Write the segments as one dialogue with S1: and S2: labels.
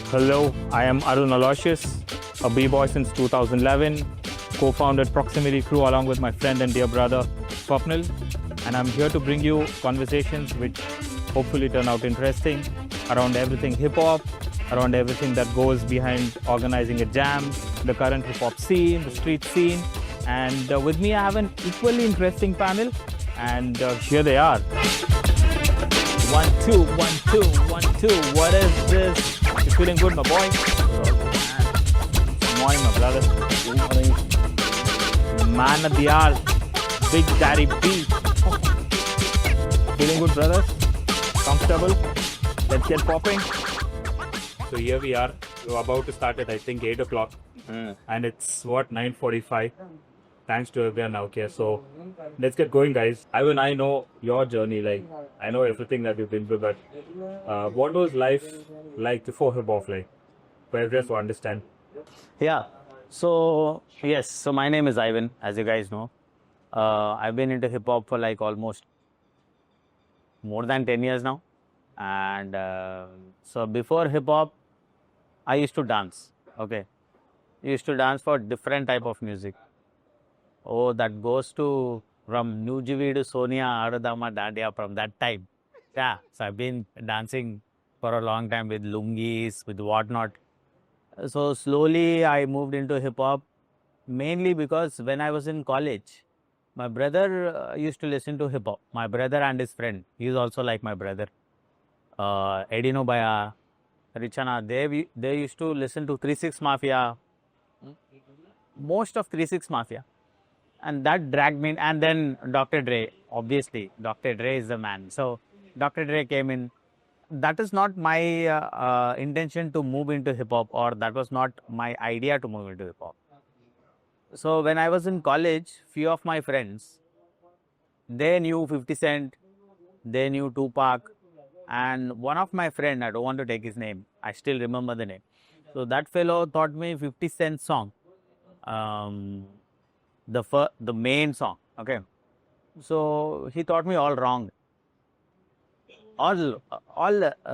S1: Hello, I am Arun Aloysius, a b-boy since 2011, co-founded Proximity Crew along with my friend and dear brother Swapnil, and I'm here to bring you conversations which hopefully turn out interesting around everything hip-hop, around everything that goes behind organizing a jam, the current hip-hop scene, the street scene, and with me I have an equally interesting panel, and here they are. 1, 2, 1, 2, 1, 2. What is this? You feeling good, my boy? Good morning, my brother. Good morning. Man of the hour, Big Daddy B. Feeling good, brother? Comfortable? Let's get popping. So here we are. We're about to start at I think 8 o'clock, and it's what 9:45. Thanks to everyone out here. So let's get going, guys. Ivan, I know your journey. Like, I know everything that you've been through, but what was life like before hip hop? Like, for everyone to understand.
S2: Yeah. So, yes. So, my name is Ivan, as you guys know. I've been into hip hop for like almost more than 10 years now. And so, before hip hop, I used to dance. Okay. I used to dance for different type of music. Oh, that goes to from Nujivi to Sonia, Adadama, Dandiya from that time. Yeah. So, I've been dancing for a long time with lungis, with whatnot. So slowly I moved into hip hop mainly because when I was in college, my brother used to listen to hip hop. My brother and his friend, he's also like my brother. Edino Baya, Richana, they used to listen to 36 Mafia, most of 36 Mafia. And that dragged me, and then Dr. Dre, obviously, Dr. Dre is the man. So Dr. Dre came in. That is not my intention to move into hip hop, or that was not my idea to move into hip hop. So when I was in college, few of my friends, they knew 50 Cent, they knew Tupac, and one of my friend, I don't want to take his name, I still remember the name. So that fellow taught me 50 Cent song, the main song. Okay, so he taught me all wrong, all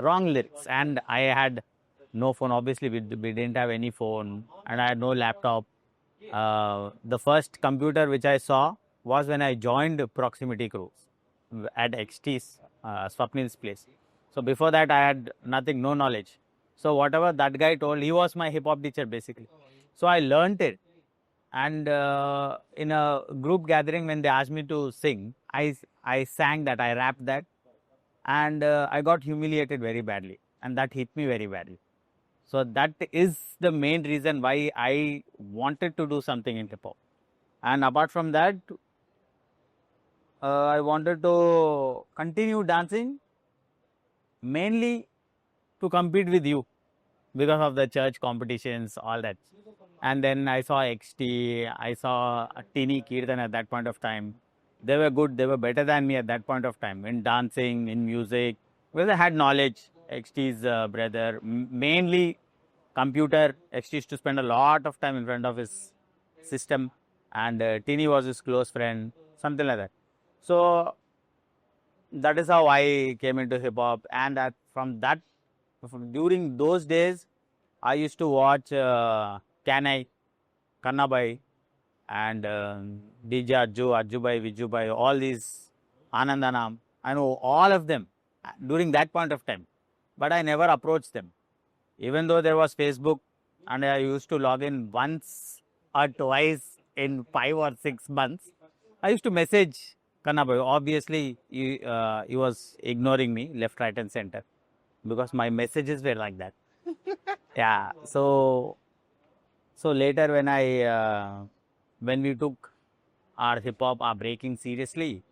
S2: wrong lyrics, and I had no phone. Obviously, we didn't have any phone, and I had no laptop. The first computer which I saw was when I joined Proximity Crew at XT's Swapnil's place. So before that, I had nothing, no knowledge. So whatever that guy told, he was my hip hop teacher basically. So I learned it, and in a group gathering when they asked me to sing, I sang that, I rapped that, and I got humiliated very badly, and that hit me very badly. So that is the main reason why I wanted to do something in hip hop. And apart from that, I wanted to continue dancing mainly to compete with you because of the church competitions, all that. And then I saw XT, I saw Tini Kirtan at that point of time. They were good, they were better than me at that point of time in dancing, in music, because I had knowledge. XT's brother, mainly computer. XT used to spend a lot of time in front of his system, and Tini was his close friend, something like that. So that is how I came into hip hop, and during those days, I used to watch Kanai, Kannabai, and DJ Ajju, Ajjubai, Vijjubai, all these Anandanam. I know all of them during that point of time, but I never approached them. Even though there was Facebook, and I used to log in once or twice in 5 or 6 months, I used to message Kannabai. Obviously, he was ignoring me left, right, and center because my messages were like that. Yeah. So later when we took our hip hop, our breaking seriously,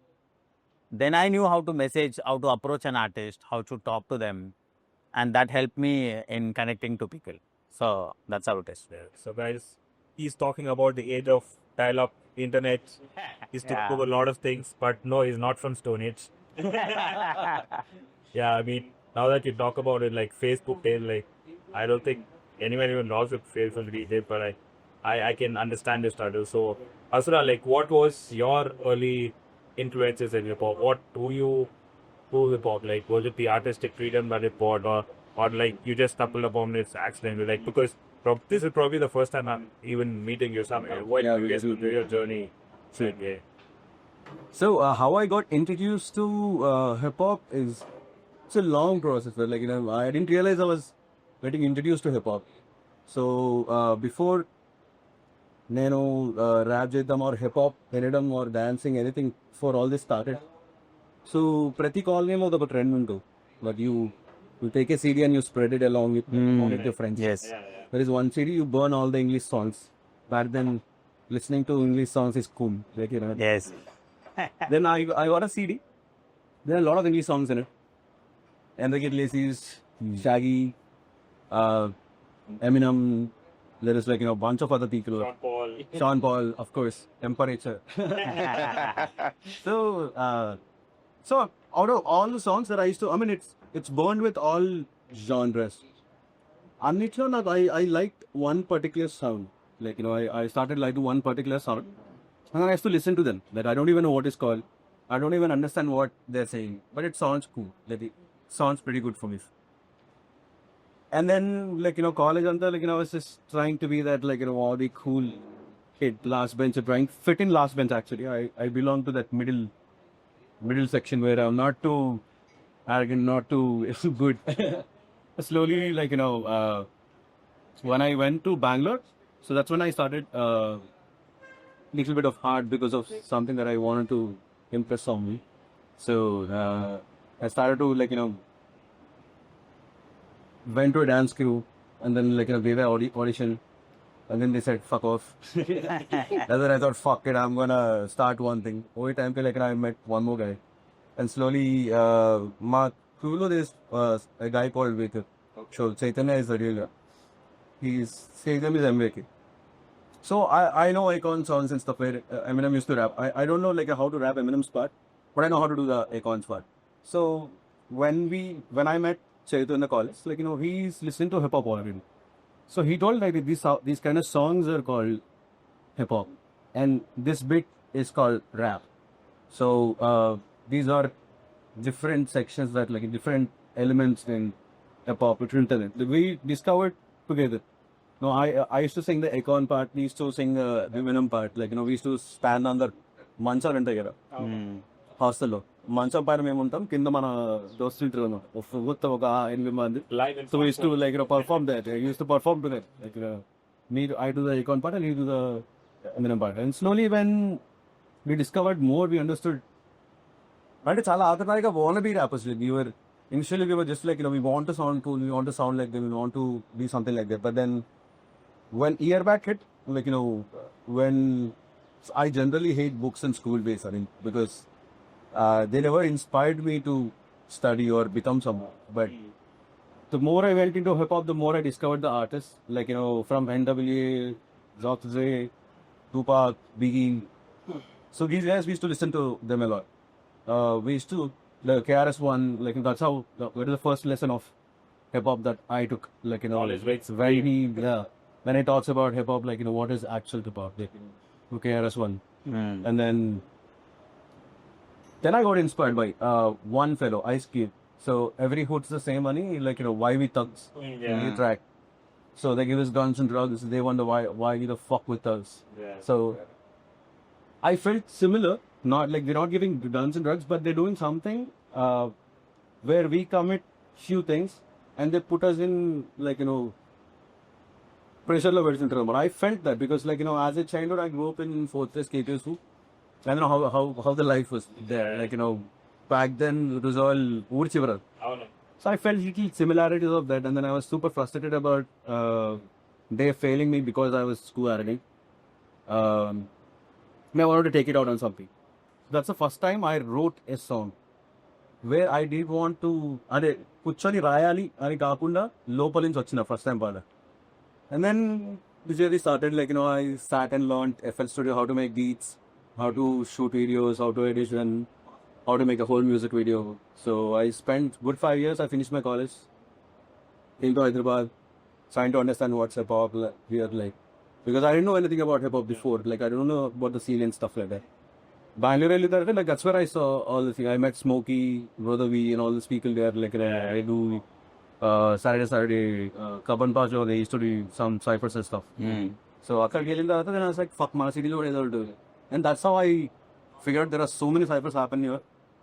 S2: then I knew how to message, how to approach an artist, how to talk to them, and that helped me in connecting to people. So that's how it is.
S1: So, guys, he's talking about the age of dial-up internet. He's talking about a lot of things, but no, he's not from Stone Age. Yeah, I mean, now that you talk about it, like Facebook days, like I don't think anyone even knows what Facebook these days, but I can understand your struggle. So, Asura, like, what was your early influences in hip hop? What do you hip hop? Like, was it the artistic freedom that it brought, or or like you just stumbled upon it accidentally? Like because this is probably the first time I'm even meeting you. Somewhere. What
S3: Yeah,
S1: you guys do your journey?
S3: Sure.
S1: Yeah.
S3: So how I got introduced to hip hop is it's a long process. But like I didn't realize I was getting introduced to hip hop. So before నేను rap చేద్దాం or hip hop వినడం or dancing anything for all this started so ప్రతి కాలనీలో ఒక trend ఉంటుంది but you take a CD and you spread it along with your friends
S2: Yes.
S3: There is one CD you burn all the English songs but then listening to English songs is cool. Like,
S2: Yes.
S3: Then I got a CD. There are a lot of English songs in it. Enrique Iglesias, Shaggy, Eminem. There is like a bunch of other people. Sean Paul, of course, Temperature. So, so out of all the songs that I used to, I mean, it's burned with all genres. Anitlo, I liked one particular sound. Like, I started liking one particular sound. And then I used to listen to them. That I don't even know what it's called. I don't even understand what they're saying. But it sounds cool. Like, it sounds pretty good for me. And then, like, college and like, I was just trying to be that, like, all the cool kid, last bench, trying to fit in last bench actually. I belong to that middle section where I'm not too arrogant, not too good. Slowly, like, when I went to Bangalore, so that's when I started little bit of hard because of something that I wanted to impress on me. So I started to like went to a dance crew and then like gave an audition and then they said fuck off. And then I thought fuck it, I'm gonna start one thing. Over time like I met one more guy and slowly my crew there's a guy called Vekar. So Chaitanya is the real guy. His name is MVK. So I know Akon songs and stuff where Eminem used to rap. I don't know like how to rap Eminem's part, but I know how to do the Akon's part. So when I met Chaitanya in the college, like he's listening to hip hop already. So he told like these kind of songs are called hip hop, and this bit is called rap. So these are different sections that like different elements in hip hop. We discovered together. No, I used to sing the Akon part. He used to sing the Eminem part. Like we used to stand on the mancha together. Hostel. Mancha payana మేము ఉంటాం కింద మన దోస్తులు మొత్తం ఒక 8 మంది. So we used to like perform that. I used to perform to that. Like I do the Akon part and he do the Eminem part. And slowly when we discovered more, we understood. అంటే చాలా ఆకర్షణగా wannabe rappers. Like initially we were just like we want to sound cool, we want to sound like them, we want to be something like that. But then when year back hit, like when I generally hate books in school based, I mean, because they never inspired me to study or become someone. But the more I went into hip hop, the more I discovered the artists, like from NWA, Dr. Dre, Tupac, Biggie. So these guys we used to listen to them a lot. We used to the KRS-One, like that's how that was the first lesson of hip hop that I took. Like it's very when I talks about hip hop, like what is actual hip hop, like KRS-One, and then I got inspired by one fellow, Ice Cube. So every hood's the same money, like why we thugs, new track. So they give us guns and drugs. They wonder why the fuck with us. So I felt similar. Not like they're not giving guns and drugs, but they're doing something where we commit few things and they put us in like pressure levels. But I felt that because like as a childhood I grew up in Fortress K2. I don't know how the life was there. Like back then it was all Urchivara. So I felt little similarities of that, and then I was super frustrated about they failing me because I was school arrogant. I wanted to take it out on something. That's the first time I wrote a song where I did want to ade kuchoni rayali ani kaakunda lopal nunchi vachina first time paada. And then the journey started, like I sat and learned FL Studio, how to make beats, how to shoot videos, how to edition, how to make a whole music video. So I spent good 5 years. I finished my college, came to Hyderabad, trying to understand what's hip hop here, like because I didn't know anything about hip hop before. Like I don't know about the scene and stuff like that. Bangalore, like that's where I saw all the things. I met Smokey, Brother V, and all these people there. Like I do Saturday, Kaban Pajo, they used to do some ciphers and stuff. So after getting that, then I was like, fuck, my city load is all do. And that's how I figured there are so many ciphers happen here.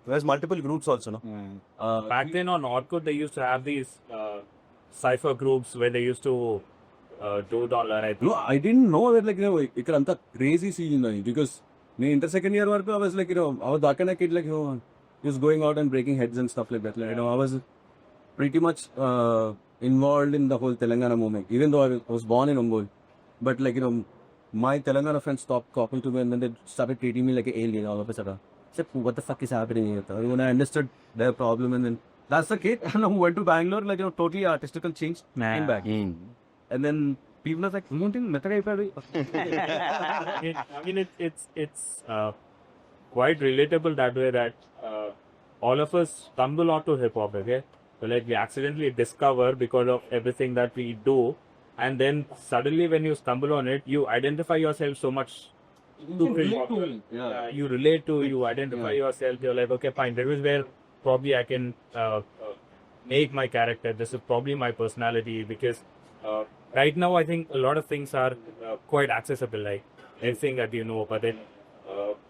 S3: There's multiple groups also, no?
S1: Back then on Orkut, they used to have these cipher groups where they used to do it online. I think.
S3: No, I didn't know that, like, you know, it could crazy scene, because in the second year work, I was like, you know, I was that kind of kid, like, you know, just going out and breaking heads and stuff like that. Like, you know, I was pretty much involved in the whole Telangana movement, even though I was born in Ongole. But, like, you know, my Telangana friends stopped talking to me and then they started treating me like an alien all of a sudden. I said, what the fuck is happening here? And when I understood their problem, and then that's the kid and I went to Bangalore, like, you know, totally artistical change, came back. And then people are like, I
S1: mean, it's quite relatable that way that all of us stumble onto hip hop, okay? So like we accidentally discover because of everything that we do, and then suddenly when you stumble on it, you identify yourself so much. You relate to, you identify yourself. You're like, okay, fine. This is where probably I can make my character. This is probably my personality because. Right now, I think a lot of things are quite accessible, like everything that you know, but then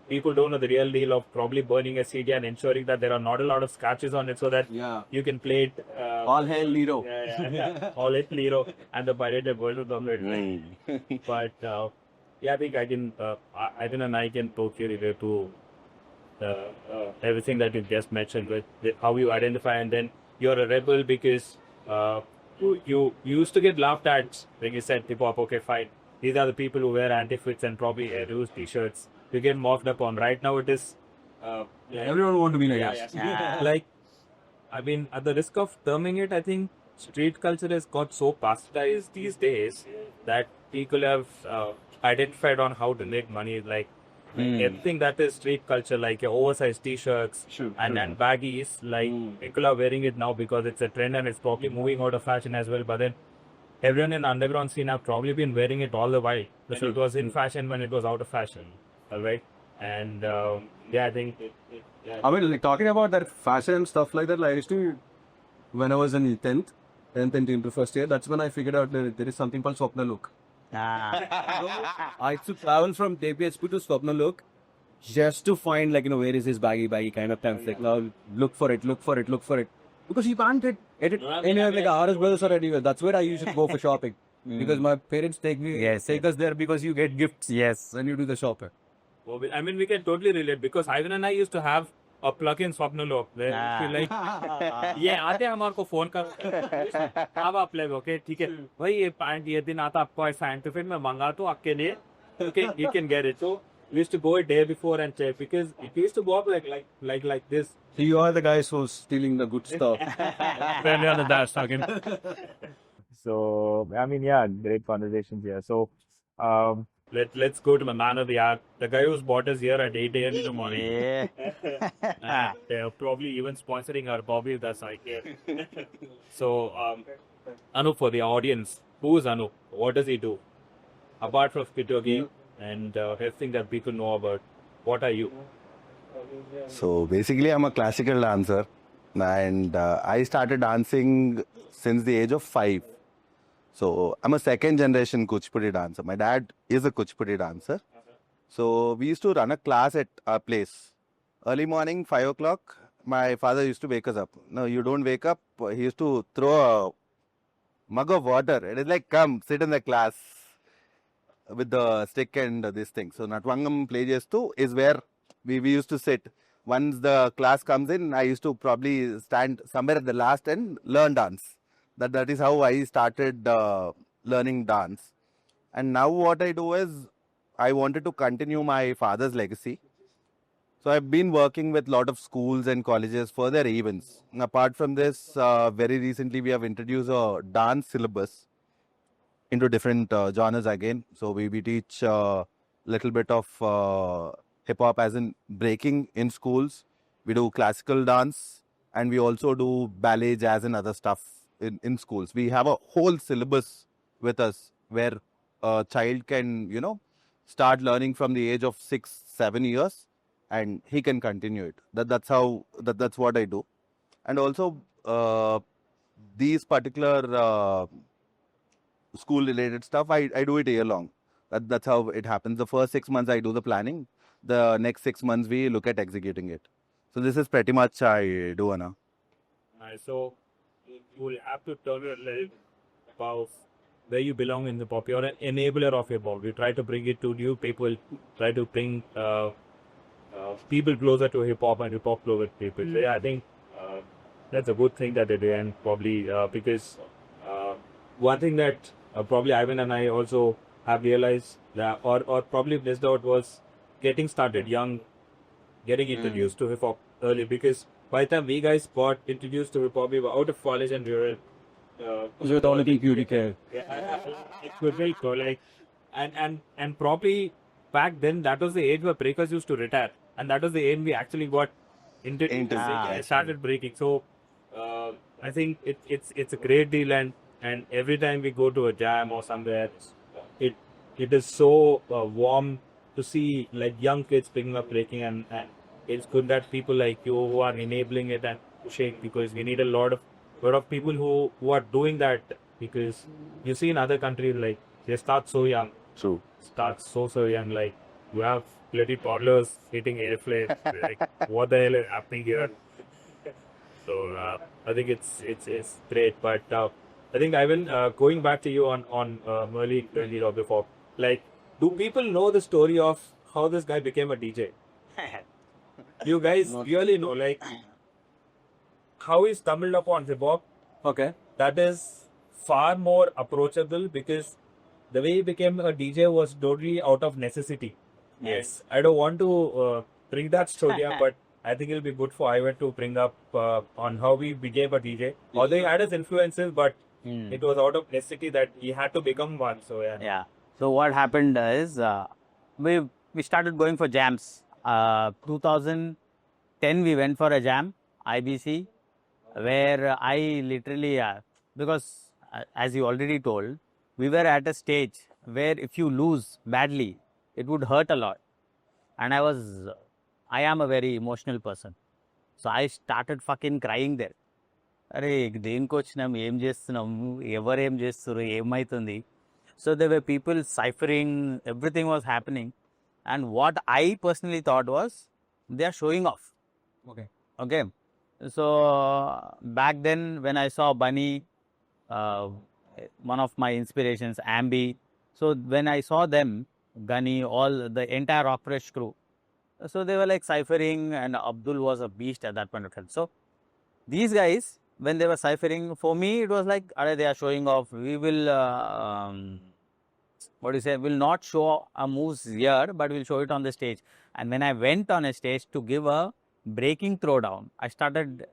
S1: people don't know the real deal of probably burning a CD and ensuring that there are not a lot of scratches on it so that you can play it.
S3: All hail Lero.
S1: All hail Lero and the pirated version of it. But yeah, I think I can, Ivan and I can totally relate to everything that you just mentioned with how you identify, and then you're a rebel because. You used to get laughed at when you said hip hop, okay, fine. These are the people who wear anti-fits and probably loose t-shirts. You get mocked up on. Right now it is...
S3: everyone want to be like us.
S1: Like, I mean, at the risk of terming it, I think street culture has got so bastardized these days that people have identified on how to make money. Like, everything that is street culture, like your oversized t-shirts and baggies, like people are wearing it now because it's a trend and it's probably moving out of fashion as well. But then everyone in the underground scene have probably been wearing it all the while. So it was in fashion when it was out of fashion. All right. And yeah, I think.
S3: I mean, like talking about that fashion and stuff like that, like, I used to, when I was in 10th and into first year, that's when I figured out that there is something called Swapna look. I used to travel from TPHP to Swapna look just to find, like, you know, where is this baggy kind of thing. Like, now look for it. Because you can't get it anywhere like RS Brothers or anywhere. That's where I usually go for shopping. Because my parents take us there because you get gifts when you do the shopping.
S1: Well, I mean, we can totally relate because Ivan and I used to have a plug-in Swapna look where we feel like, आते हैं हमारे को phone कर अब आप ले okay ठीक है भाई ये पैंट ये दिन आता आपको ऐसा तो फिर मैं मंगा तो आपके लिए okay you can get it. So we used to go a day before and check because it used to go up like this.
S3: So you are the guys who's stealing the good stuff.
S1: When you're on the dash talking. So I mean, yeah, great conversations here. So let's go to my man of the hour, the guy who's bought us here at 8 a.m. in the morning. And they're probably even sponsoring our Bobby if that's right here. So Anup, for the audience, who is Anup? What does he do? Apart from video game and everything that people know about, what are you?
S4: So basically, I'm a classical dancer, and I started dancing since the age of 5. So I'm a second generation Kuchipudi dancer. My dad is a Kuchipudi dancer. So we used to run a class at our place. Early morning, 5 o'clock, my father used to wake us up. No, you don't wake up. He used to throw a mug of water. It is like, come, sit in the class with the stick and this thing. So Natvangam play chestu is where we used to sit. Once the class comes in, I used to probably stand somewhere at the last and learn dance. That is how I started learning dance. And now what I do is, I wanted to continue my father's legacy. So I've been working with a lot of schools and colleges for their events. And apart from this, very recently we have introduced a dance syllabus into different genres again. So we teach a little bit of hip-hop as in breaking in schools. We do classical dance and we also do ballet, jazz and other stuff in schools. We have a whole syllabus with us where a child can, start learning from the age of 6, 7 years and he can continue it. That's what I do. And also these particular school related stuff, I do it year long. That's how it happens. The first 6 months I do the planning. The next 6 months we look at executing it. So this is pretty much I do, Anna.
S1: So you will have to tell me a little about where you belong in the pop. You're an enabler of hip hop. You try to bring it to new people, try to bring people closer to hip hop and hip hop closer to people. So yeah, I think that's a good thing that they do, and probably because one thing that probably Ivan and I also have realized that, or probably missed out, was getting started young, getting introduced to hip hop early. Because by the time we guys got introduced to hip hop, we were out of college and we were.
S3: You're the only thing you care.
S1: It was very cool. Like, and probably back then that was the age where breakers used to retire, and that was the age we actually got into started breaking. So I think it's a great deal, and every time we go to a jam or somewhere, it is so warm to see like young kids picking up breaking, and it's good that people like you who are enabling it and pushing, because we need a lot of people who are doing that, because you see in other countries like they start so young.
S4: True.
S1: Start so young. Like you have bloody toddlers hitting airflames. Like what the hell is happening here? So I think it's great. But I think Ivan, going back to you on Merli 20 or before, like, do people know the story of how this guy became a DJ? You guys really know, like, how he stumbled upon hip hop?
S3: Okay.
S1: That is far more approachable, because the way he became a DJ was totally out of necessity.
S2: Yes.
S1: And I don't want to bring that story up, but I think it'll be good for Ivan to bring up on how he became a DJ. Although he had his influences, but it was out of necessity that he had to become one. So yeah.
S2: Yeah. So what happened is we started going for jams. 2010 we went for a jam, IBC, where I literally because as you already told, we were at a stage where if you lose badly, it would hurt a lot. And I am a very emotional person. So I started fucking crying there. అరే దేనికి వచ్చినాం, ఏం చేస్తున్నాం, ఎవరు ఏం చేస్తారు, ఏమవుతుంది. So there were people ciphering, everything was happening. And what I personally thought was, they are showing off. Okay. So back then when I saw Bunny, one of my inspirations, Ambi. So when I saw them, Gunny, all the entire Rock Fresh crew, so they were like ciphering, and Abdul was a beast at that point of time. So these guys, when they were ciphering, for me it was like, they are showing off. We will will not show our moves here, but we'll show it on the stage. And when I went on a stage to give a breaking throwdown, I started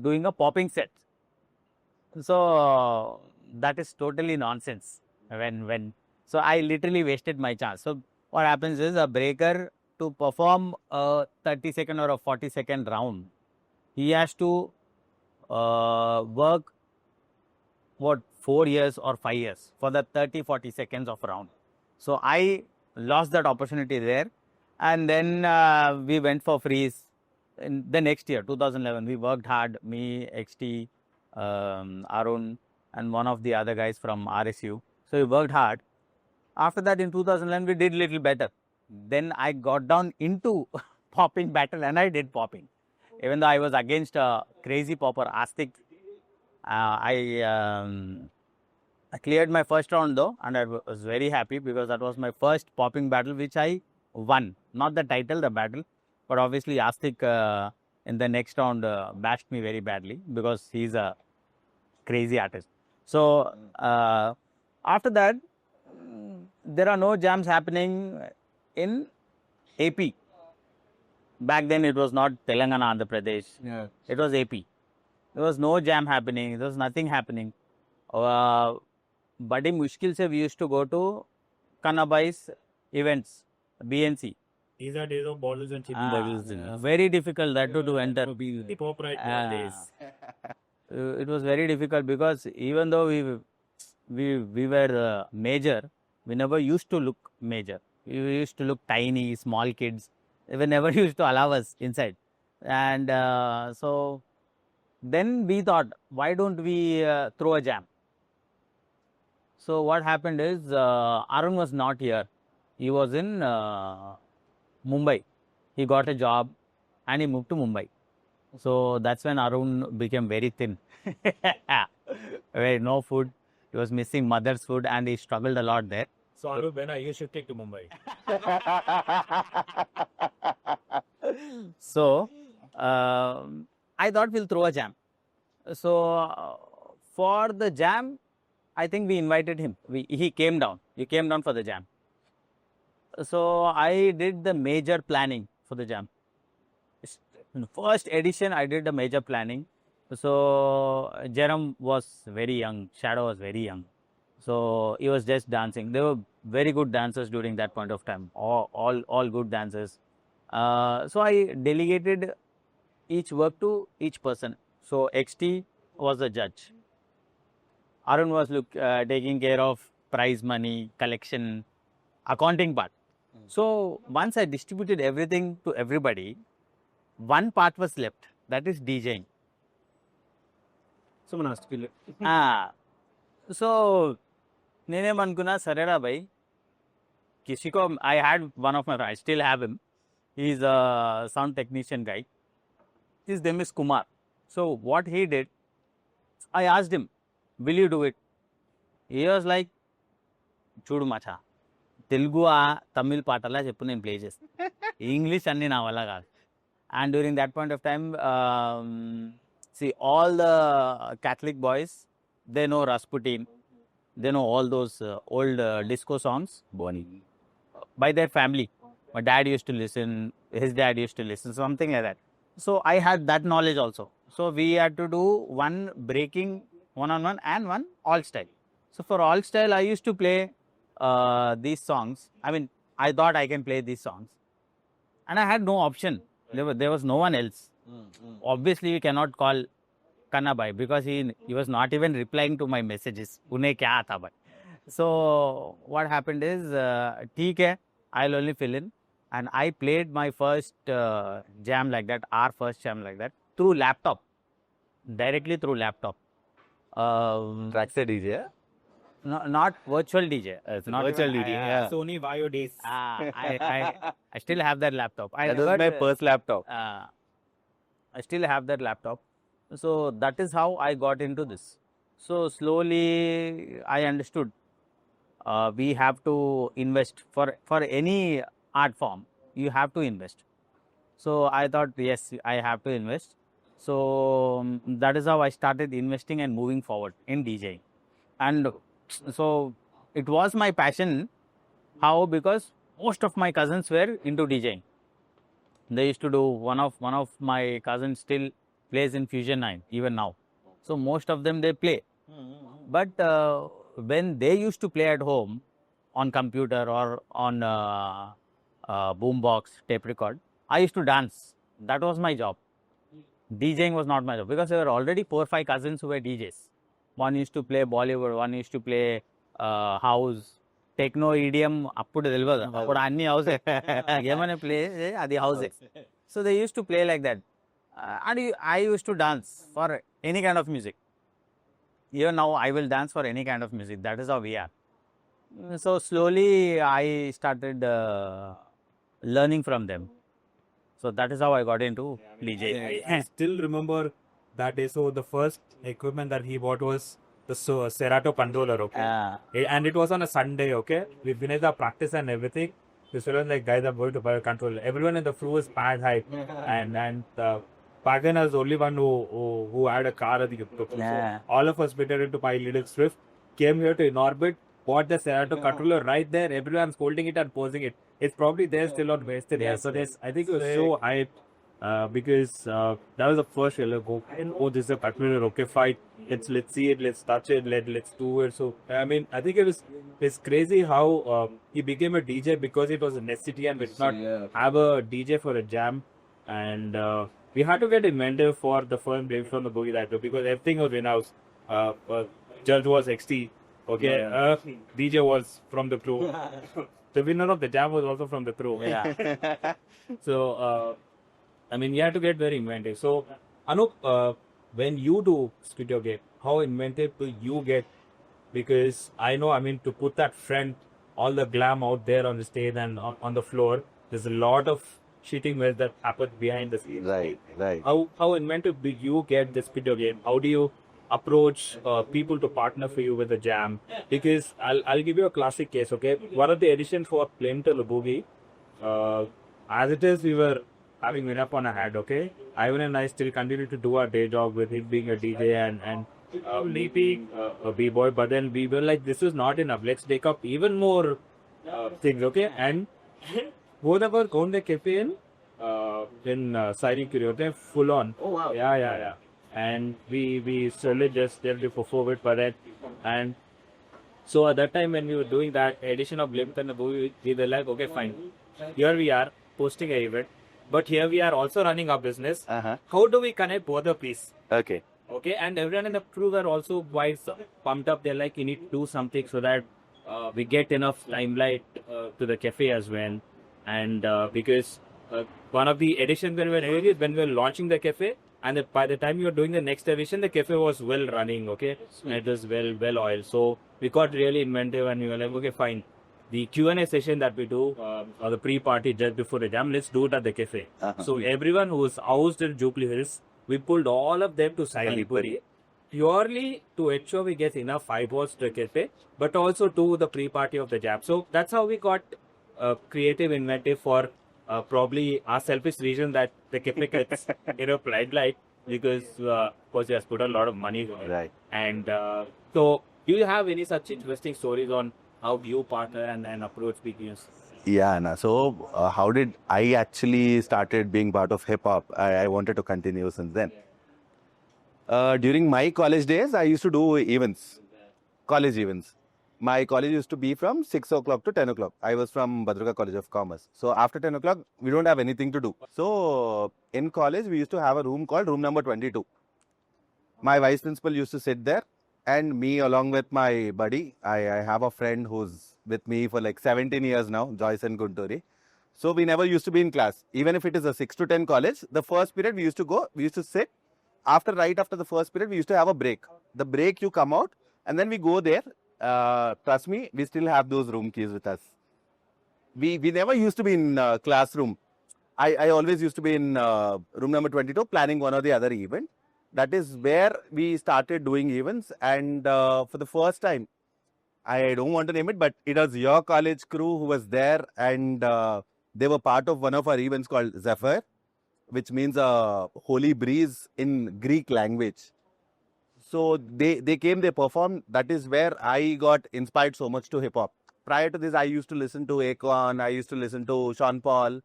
S2: doing a popping set. So that is totally nonsense. So I literally wasted my chance. So what happens is, a breaker, to perform a 30-second or a 40-second round, he has to work 4 years or 5 years for the 30-40 seconds of round. So I lost that opportunity there, and then we went for freeze. In the next year, 2011, we worked hard, me, XT, Arun, and one of the other guys from RSU. So we worked hard. After that, in 2011, we did little better. Then I got down into popping battle, and I did popping. Even though I was against a crazy popper, Astik, I cleared my first round though, and I was very happy, because that was my first popping battle which I won. Not the title, the battle. But obviously Astik in the next round bashed me very badly, because he's a crazy artist. So after that, there are no jams happening in AP. Back then it was not Telangana, Andhra Pradesh.
S3: Yeah.
S2: It was AP. There was no jam happening. There was nothing happening. Badi mushkil se we used to go to Kannabai's events, BNC.
S1: These are days of bottles and chipping bottles.
S2: Very difficult that to enter.
S1: Hip hop right days.
S2: It was very difficult, because even though we were major, we never used to look major. We used to look tiny, small kids. They were never used to allow us inside. And so then we thought, why don't we throw a jam? So what happened is Arun was not here. He was in Mumbai. He got a job and he moved to Mumbai. So that's when Arun became very thin. No food. He was missing mother's food and he struggled a lot there.
S1: So, Arup, when are you shifting to Mumbai?
S2: So I thought we'll throw a jam. So for the jam, I think we invited him. He came down. He came down for the jam. So I did the major planning for the jam. In the first edition, I did the major planning. So Jerem was very young. Shadow was very young. So he was just dancing. They were very good dancers during that point of time. All good dancers. So I delegated each work to each person. So XT was the judge. Arun was taking care of prize money, collection, accounting part. So once I distributed everything to everybody, one part was left. That is DJing.
S3: Someone has to kill it.
S2: So నేనేమనుకున్నా సరేరా భయ్ కిసికో I had one of my friends, I still have him. He's a sound technician guy. His name is Kumar. So what he did, I asked him, will you do it? He was like, చూడు మచా తెలుగు తమిళ్ పాటలా చెప్పు నేను play చేస్తాను English అన్ని నా వల్ల కాదు. And during that point of time, see, all the Catholic boys, they know Rasputin, they know all those old disco songs by their family. My dad used to listen, his dad used to listen, something like that. So I had that knowledge also. So we had to do one breaking one-on-one and one all style. So for all style, I used to play these songs. I mean, I thought I can play these songs. And I had no option. There was no one else. Obviously, we cannot call Kannabai because he was not even replying to my messages. Unhe kya aata bhai. So what happened is, theek hai, I'll only fill in. And I played my first jam like that, our first jam like that, through laptop. Directly through laptop.
S4: Trackset DJ.
S2: Not virtual DJ. Not
S4: virtual DJ. Yeah.
S1: Sony Vaio days.
S2: I still have that laptop.
S4: That was my first laptop.
S2: I still have that laptop. So that is how I got into this. So slowly I understood we have to invest for any art form. You have to invest. So I thought, yes, I have to invest. So that is how I started investing and moving forward in DJing. And so it was my passion. How? Because most of my cousins were into DJing. They used to do, one of my cousins still plays in Fusion 9 even now. So most of them, they play. But when they used to play at home on computer or on boombox tape record, I used to dance. That was my job. DJing was not my job because there were already 4 or 5 cousins who were DJs. One used to play Bollywood, one used to play house, techno, EDM. అప్పుడు తెలియదు, అప్పుడు అన్ని హౌసే ఏమైనా play అది హౌసే. So they used to play like that. And I used to dance for any kind of music. Even now I will dance for any kind of music. That is how we are. So slowly I started learning from them. So that is how I got into DJ.
S1: I still remember that day. So the first equipment that he bought was the Serato controller, okay? And it was on a Sunday, okay? We finished our practice and everything. We were like, guys, I'm going to buy a controller. Everyone in the crew was mad hype. And Pagan was the only one who had a car at the so all of us went into my little Swift, came here to Inorbit, bought the Serato controller right there. Everyone's holding it and posing it. It's probably there still not wasted. Yeah, so I think it was so hype. Because that was the first trailer. Oh, this is a controller. Okay, fine. Let's see it. Let's touch it. Let's do it. So I mean, I think it's crazy how he became a DJ because it was a necessity and we did not have a DJ for a jam. And we had to get inventive for the firm day from the boogie that because everything was in-house. Judge was XT. Okay, DJ was from the crew. The winner of the jam was also from the crew.
S2: Yeah.
S1: So. I mean, you have to get very inventive. So, Anup, when you do studio game, how inventive do you get? Because I know, I mean, to put that front, all the glam out there on the stage and on the floor, there's a lot of shooting where that happens behind the scenes.
S4: Right.
S1: How inventive do you get this video game? How do you approach people to partner for you with the jam? Because I'll give you a classic case, okay? One of the editions for Flame to the Boogie, uh, as it is, we were having win up on a hat, okay? Ivan and I still continue to do our day job with him being a DJ and me being a b-boy, but then we were like, this is not enough. Let's take up even more things, okay? And both of us go in the cafe in Siren Curio, full on.
S3: Oh wow.
S1: Yeah. And we slowly just did to perform it, but and so at that time when we were doing that edition of Blimp and the movie, we were like, okay, fine. Here we are posting an event, but here we are also running our business. How do we connect both the piece?
S4: Okay.
S1: Okay, and everyone in the crew were also quite pumped up. They're like, you need to do something so that we get enough limelight to the cafe as well. And because one of the editions when we were launching the cafe, and by the time you were doing the next edition, the cafe was well running, okay? And it was well oiled. So we got really inventive and we were like, okay, fine. The Q&A session that we do, or the pre-party just before the jam, let's do it at the cafe. So everyone who was housed in Jubilee Hills, we pulled all of them to Sailipuri purely to ensure we get enough eyeballs to the cafe, but also to the pre-party of the jam. So that's how we got creative, inventive for probably our selfish reason that the cafe gets blind light because of course he has put a lot of money on it.
S4: Right.
S1: And so do you have any such interesting stories on how you partner and approach beginners?
S4: Yeah, Anna. So, how did I actually started being part of hip hop? I wanted to continue since then. During my college days, I used to do events, college events. My college used to be from 6 o'clock to 10 o'clock. I was from Badruga College of Commerce. So, after 10 o'clock, we don't have anything to do. So, in college, we used to have a room called room number 22. My vice principal used to sit there, and me along with my buddy, I have a friend who's with me for like 17 years now, Joyce and Gunturi. So we never used to be in class. Even if it is a 6 to 10 college, the first period we used to sit. Right after the first period, we used to have a break. The break you come out and then we go there. Trust me, we still have those room keys with us. We never used to be in classroom. I always used to be in room number 22 planning one or the other event. That is where we started doing events, and for the first time, I don't want to name it, but it was your college crew who was there, and they were part of one of our events called Zephyr, which means a holy breeze in Greek language. So they came, they performed. That is where I got inspired so much to hip hop. Prior to this, I used to listen to Akon, I used to listen to Sean Paul,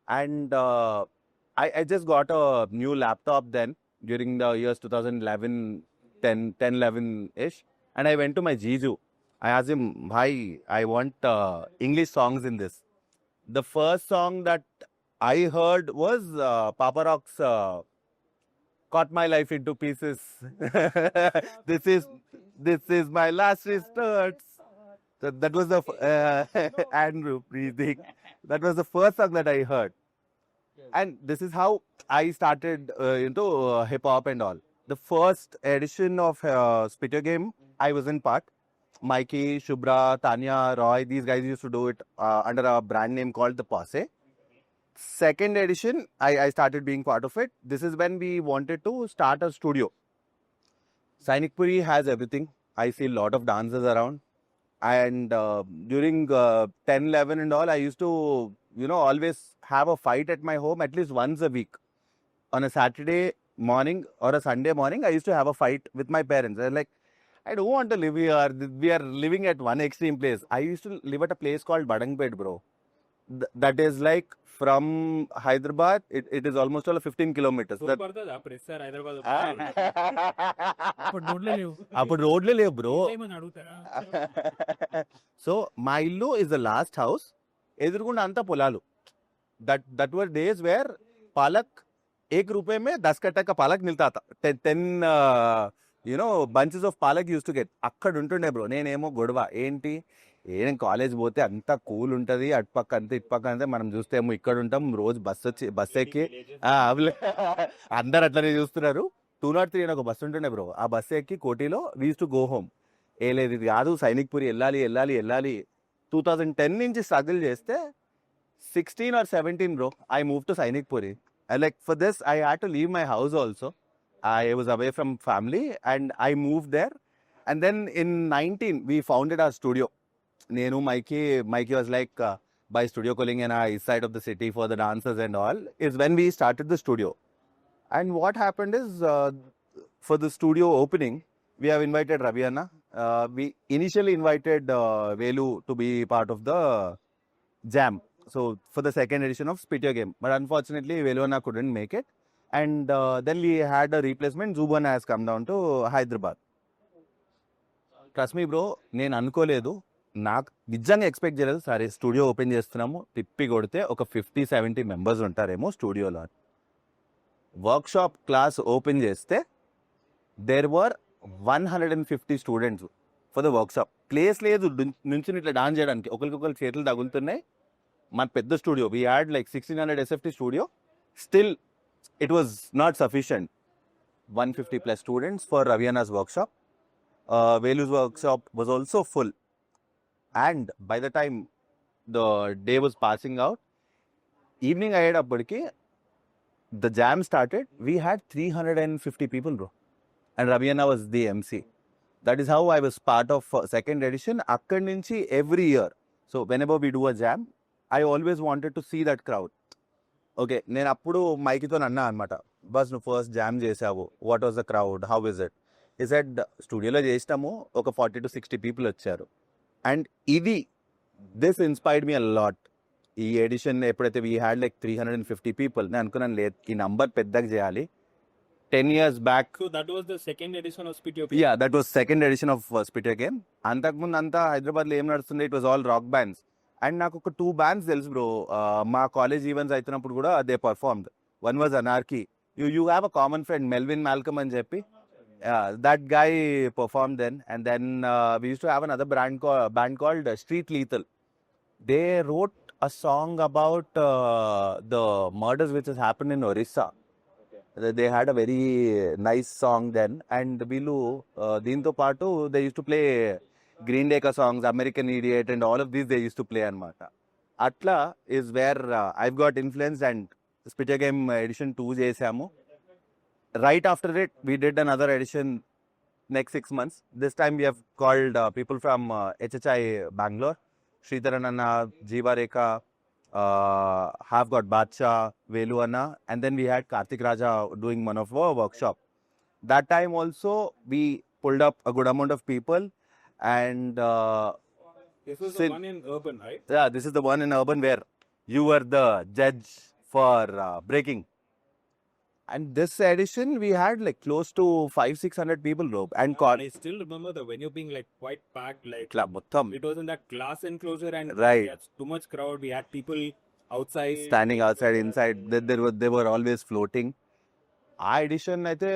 S4: and I just got a new laptop then during the years 2011, 11-ish. And I went to my Jiju. I asked him, "Bhai, I want English songs in this." The first song that I heard was Papa Rock's "Cut My Life into Pieces." this is my last resort. So that was the Andrew breathing. That was the first song that I heard. And this is how I started into hip hop and all. The first edition of Spit Your Game, I was in part. Mikey, Shubhra, Tanya, Roy, these guys used to do it under a brand name called The Posse. Second edition, I started being part of it. This is when we wanted to start a studio. Sainikpuri has everything. I see a lot of dancers around. And during 10, 11 and all, I used to, always have a fight at my home at least once a week. On a Saturday morning or a Sunday morning, I used to have a fight with my parents. They're like, I don't want to live here. We are living at one extreme place. I used to live at a place called Badangpet, bro. That is like from Hyderabad, it is almost all 15 kilometers. అప్పుడు రోడ్లే లేవు bro. So మా ఇల్లు is the last house, ఎదురుగుండా అంతా పొలాలు. That were days where palak एक रुपए में 10 कट्टा का पालक मिलता था. 10 bunches of palak use to get. అక్కడ ఉంటుండే బ్రో. నేనేమో గొడవ ఏంటి, ఏం కాలేజ్ పోతే అంతా కూల్ ఉంటుంది, అటుపక్క అంతే ఇటుపక్క అంతే, మనం చూస్తే ఏమో ఇక్కడ ఉంటాం, రోజు బస్ ఎక్కి అందరు అట్లనే చూస్తున్నారు. 203 అని ఒక బస్సు ఉంటుండే బ్రో. ఆ బస్సు ఎక్కి కోటిలో we used to go home. ఏ లేదు ఇది కాదు, సైనిక్పురి వెళ్ళాలి. 2010 నుంచి స్ట్రగుల్ చేస్తే 16 or 17 bro, I moved to Sainikpuri. And like for this, I had to leave my house also. I was away from family and I moved there. And then in 19, we founded our studio. Nenu, Mikey was like, by studio calling in east side of the city for the dancers and all, is when we started the studio. And what happened is, for the studio opening, we have invited Ravi Anna. We initially invited Velu to be part of the jam. So for the second edition of Spit Your Game. But unfortunately, Velu Anna couldn't make it. And then we had a replacement. Zubana has come down to Hyderabad. Trust me bro, నేను అనుకోలేదు, నాకు నిజంగా expect చేయలేదు. సరే studio open చేస్తున్నాము, తిప్పి కొడితే ఒక 50-70 మెంబర్స్ ఉంటారేమో స్టూడియోలో. వర్క్షాప్ క్లాస్ ఓపెన్ చేస్తే there were 150 students for the workshop. Place లేదు నుంచి ఇట్లా డాన్స్ చేయడానికి, ఒకరికొకరు చేతులు తగులుతున్నాయి. మన పెద్ద studio, we had like 1600 SFT studio, still it was not sufficient. 150+ students for Raviana's workshop. Velu's workshop was also full. And by the time the day was passing out, evening ayyedappadiki, the jam started. We had 350 people bro. And Raviana was the MC. That is how I was part of second edition. Akkad nunchi every year. So whenever we do a jam, I always wanted to see that crowd. Okay, నేను అప్పుడు మైకితో అన్నా అనమాట, bus నువ్వు first jam చేసావు, what was the crowd, how is it? ఈ said స్టూడియోలో చేసినాము, ఒక 40 to 60 people వచ్చారు. అండ్ ఇది this inspired me a lot. ఈ ఎడిషన్ ఎప్పుడైతే వీ హ్యాడ్ లైక్ 350 people, నేను అనుకున్నాను లేదు ఈ నంబర్ పెద్దగా చేయాలి. 10 years back.
S1: So that was the second edition of Spit Your Game?
S4: Yeah, that was second edition of Spit Your Game. అంతకుముందు అంతా హైదరాబాద్లో ఏం నడుస్తుంది, it was all rock bands. And నాకు ఒక 2 bands తెలుసు బ్రో, మా కాలేజ్ ఈవెంట్స్ అవుతున్నప్పుడు కూడా they performed. One was anarchy. You have a common friend Melvin Malcolm అని చెప్పి, that guy performed then. And then we used to have another band called Street Lethal. They wrote a song about the murders which has happened in Orissa. They had a very nice song then. And వీళ్ళు దీంతో పాటు they used to play Green Day songs, American Idiot, and all of these they used to play అనమాట. అట్లా is where I've got influenced and Spit Your Game edition 2 చేసాము. Right after it, we did another edition next 6 months. This time we have called people from HHI Bangalore, Sridharan Anna, Jeeva Rekha, have got Bacha, Velu Anna, and then we had Karthik Raja doing one of our workshop. That time also we pulled up a good amount of people, and
S1: This was the one in Urban, right?
S4: yeah, this is the one in Urban where you were the judge for breaking. And this edition we had like close to 500-600 people bro. And
S1: I still remember the venue being like quite packed, like
S4: మొత్తం
S1: it was in that glass enclosure and
S4: Right.
S1: we had too much crowd. We had people outside.
S4: standing outside, inside. They were always floating. Our edition అయితే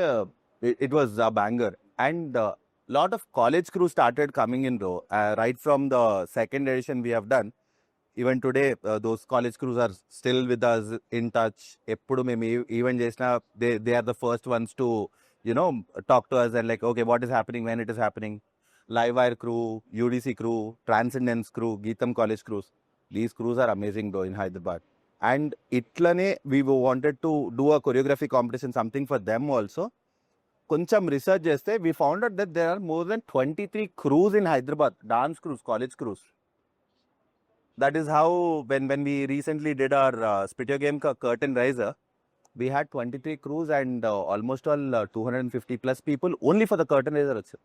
S4: it was a banger. And lot of college crew started coming in bro. Right from the second edition we have done, even today those college crews are still with us, in touch. Eppudu mem even chesina they are the first ones to talk to us and like, okay, what is happening, when it is happening. Live Wire crew, UDC crew, Transcendence crew, Geetham college crews, these crews are amazing bro in Hyderabad. And itlane we wanted to do a choreography competition, something for them also. కొంచెం research చేస్తే we found out that there are more than 23 crews in Hyderabad, dance crews, college crews. That is how when we recently did our Spit Your Game curtain raiser, we had 23 crews and almost all 250+ people only for the curtain raiser itself.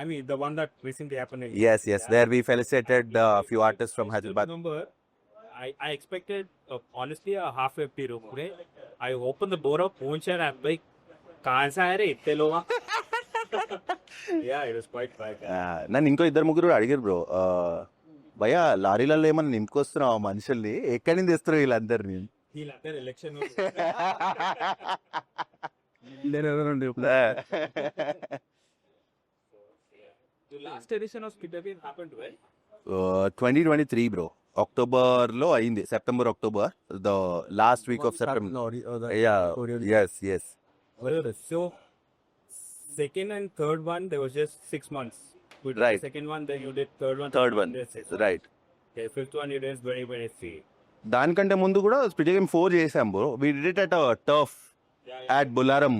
S1: I mean, the one that recently happened.
S4: Yes, there we felicitated a few artists from
S1: I
S4: Hyderabad.
S1: remember, I expected honestly a half empty room. Okay? I opened the door up, one chair, I'm like, "Kahan se aaye re itte log?" Yeah, it was quite packed.
S4: నన్ను ఇంకో 2-3 అడిగారు bro, భయ్యా లారీలలో ఏమన్నా నింపుకొస్తున్నావు మనుషుల్ని, ఎక్కడి నుంచి తెస్తారు వీళ్ళందరినీ?
S1: వీళ్ళందరూ election The last edition of Spit Your Game happened when?
S4: 2023 bro, అక్టోబర్లో అయింది, September October, the last week off September. Yeah, yes.
S1: So second and third one, there was just 6 months. With
S4: Right.
S1: The second one, then you did third one.
S4: Third one.
S1: Yes, yes.
S4: Right.
S1: Okay, fifth one you did very, very free.
S4: దానికంటే ముందు కూడా spit game 4 చేసాం bro. We did it at a turf at Bularam.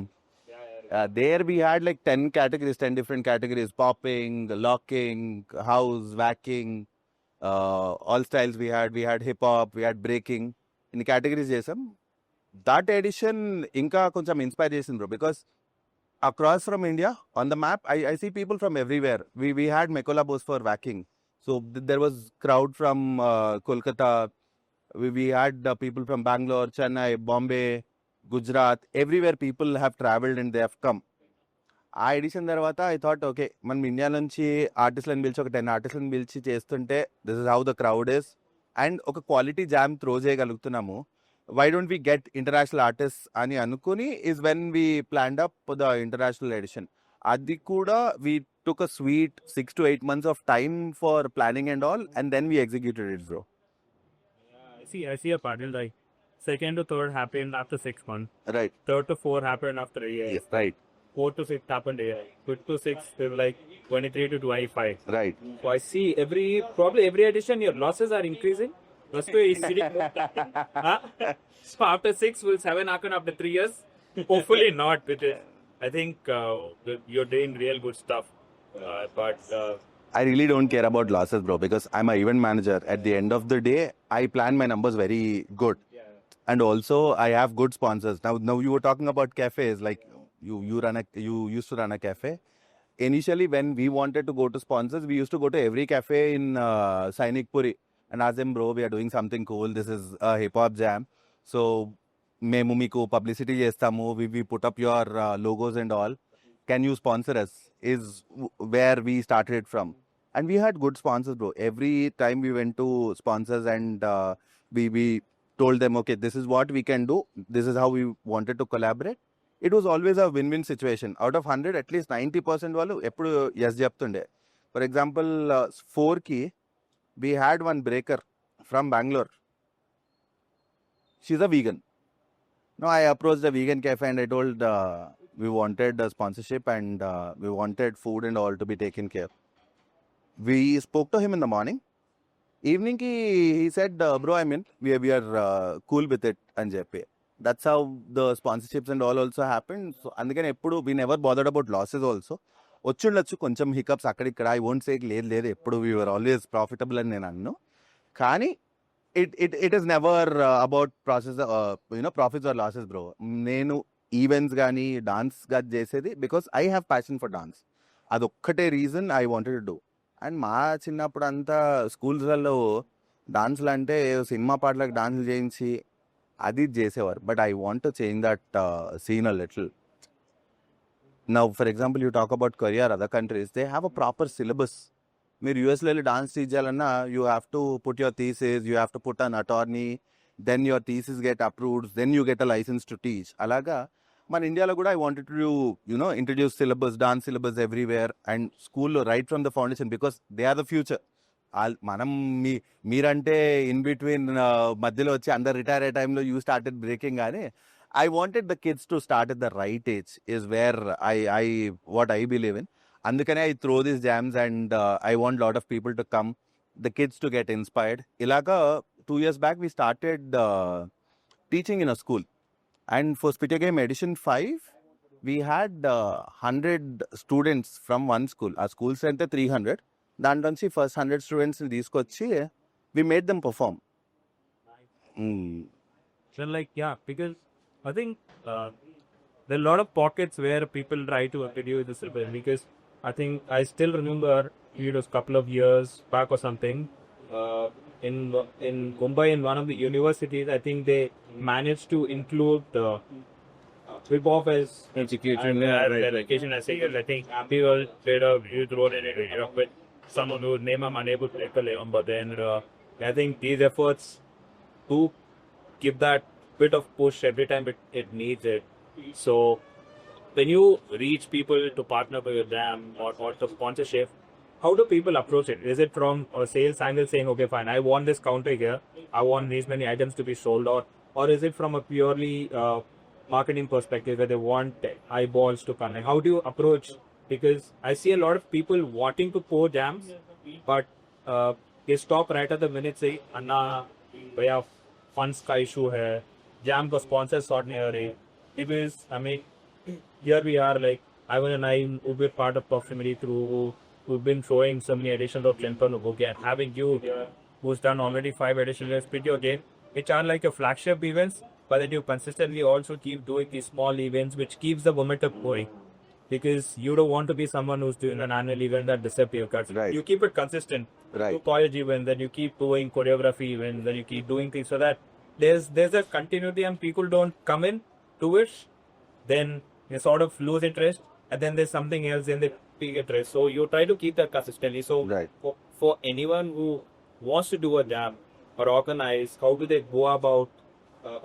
S4: There we had like 10 categories, 10 different categories: popping, locking, house, whacking, all styles we had. We had hip hop, we had breaking. In categories చేసాం. That edition ఇంకా కొంచెం inspire చేసింది bro, because across from India on the map, I see people from everywhere. We had Mekola Bose for whacking. So there was crowd from Kolkata. We had people from Bangalore, Chennai, Bombay, Gujarat. Everywhere people have traveled and they have come. ఆ edition తర్వాత I thought okay, మనం India నుంచి ఆర్టిస్ట్లను పిలిచి ఒక 10 ఆర్టిస్ట్లను పిలిచి చేస్తుంటే this is how the crowd is, and ఒక క్వాలిటీ జామ్ త్రో చేయగలుగుతున్నాము. Why don't we get international artist అని అనుకుని is when we planned up the international edition. అది కూడా we took a sweet 6 to 8 months of time for planning and all, and then we executed it, bro.
S1: I see a pattern, like second to third happened after 6 months.
S4: Right.
S1: Third to fourth happened after a year.
S4: Yes, right.
S1: Fourth to sixth happened a year. Fifth to sixth, they were like 23 to 25.
S4: Right.
S1: So I see probably every edition your losses are increasing. That's why it's sitting. Huh? So after 6, will 7 happen after 3 years? Hopefully not. With it. I think you're doing real good stuff. But
S4: I really don't care about losses, bro, because I'm an event manager. At the end of the day, I plan my numbers very good. And also I have good sponsors. Now you were talking about cafes, like you used to run a cafe. Initially, when we wanted to go to sponsors, we used to go to every cafe in Sainik Puri and ask them, bro, we are doing something cool. This is a hip hop jam. So, మేము మీకు publicity చేస్తాము. We put up your logos and all. Can you sponsor us? Is where we started it from. And we had good sponsors, bro. Every time we went to sponsors and we told them, okay, this is what we can do. This is how we wanted to collaborate. It was always a win-win situation. Out of 100, at least 90% వాళ్ళు ఎప్పుడు yes చెప్తుండే. For example, 4 we had one breaker from Bangalore. She's a vegan. No, I approached a vegan cafe and I told we wanted a sponsorship and we wanted food and all to be taken care. We spoke to him in the morning. Evening he said, bro, I'm in. We are cool with it and JP. That's how the sponsorships and all also happened. So అందుకని ఎప్పుడు we never bothered about losses also. వచ్చుండొచ్చు కొంచెం hiccups అక్కడిక్కడ. I won't say లేదు ఎప్పుడు we were always profitable అని నేను అన్ను. కానీ it is never about process, profits or losses, bro. నేను ఈవెంట్స్ కానీ డాన్స్ కానీ చేసేది because I have passion for dance. అదొక్కటే reason I wanted to do. And మా చిన్నప్పుడు అంతా స్కూల్స్లలో డాన్స్లు అంటే సినిమా పాటలకు డాన్సులు చేయించి అది చేసేవారు. But I want to change that seen a little. Now for example you talk about Korea, other countries, they have a proper syllabus. మీరు యూఎస్లో వెళ్ళి డాన్స్ టీచ్ చేయాలన్నా you have to put your thesis, you have to put an attorney, then your thesis get approved, then you get a license to teach. Alaga మన ఇండియాలో కూడా I wanted to introduce syllabus, dance syllabus everywhere and స్కూల్లో right from the foundation, because they are the future. మనం మీరంటే in between మధ్యలో వచ్చి అందరు retire అయ్యే టైంలో యూ స్టార్టెడ్ బ్రేకింగ్. కానీ I wanted the kids to start at the right age is where I what I believe in. అందుకనే I throw this jams and I want lot of people to come, the kids to get inspired. ఇలాగా 2 years back we started teaching in a school, and for Spitya Game edition 5 we had 100 students from one school. Our school strength 300. దాంట్లోంచి first 100 students తీసుకొచ్చి we made them perform.
S1: Then because I think there are a lot of pockets where people try to introduce this, because I think I still remember it was a couple of years back or something. In Mumbai, in one of the universities, I think they managed to include hip hop as education. Education as a I think people played a huge role in it. With someone whose name I'm unable to recall, but then I think these efforts to give that bit of push every time it needs it. So when you reach people to partner with them or the sponsorship, how do people approach it? Is it from a sales angle saying, okay, fine, I want this counter here, I want these many items to be sold, or is it from a purely marketing perspective where they want eyeballs to come? Like, how do you approach? Because I see a lot of people wanting to pour jams, but they stop right at the minute say, "Anna, भैया funds का issue है, jam को sponsors sort नहीं हो रही." Because I mean, here we are like Ivan and I who've been part of proximity through who've been throwing so many editions of Clinton Ubuki and having you here who's done already 5 editions of video game, which are like your flagship events, but then you consistently also keep doing these small events which keeps the momentum going. Because you don't want to be someone who's doing an annual event that disappears.
S4: Right.
S1: You keep it consistent.
S4: Right.
S1: Do college events, then you keep doing choreography events, then you keep doing things so that there's a continuity and people don't come in to it, then they sort of lose interest, and then there's something else, then they pick interest. So you try to keep that consistently. So
S4: Right.
S1: for anyone who wants to do a jam or organize, how do they go about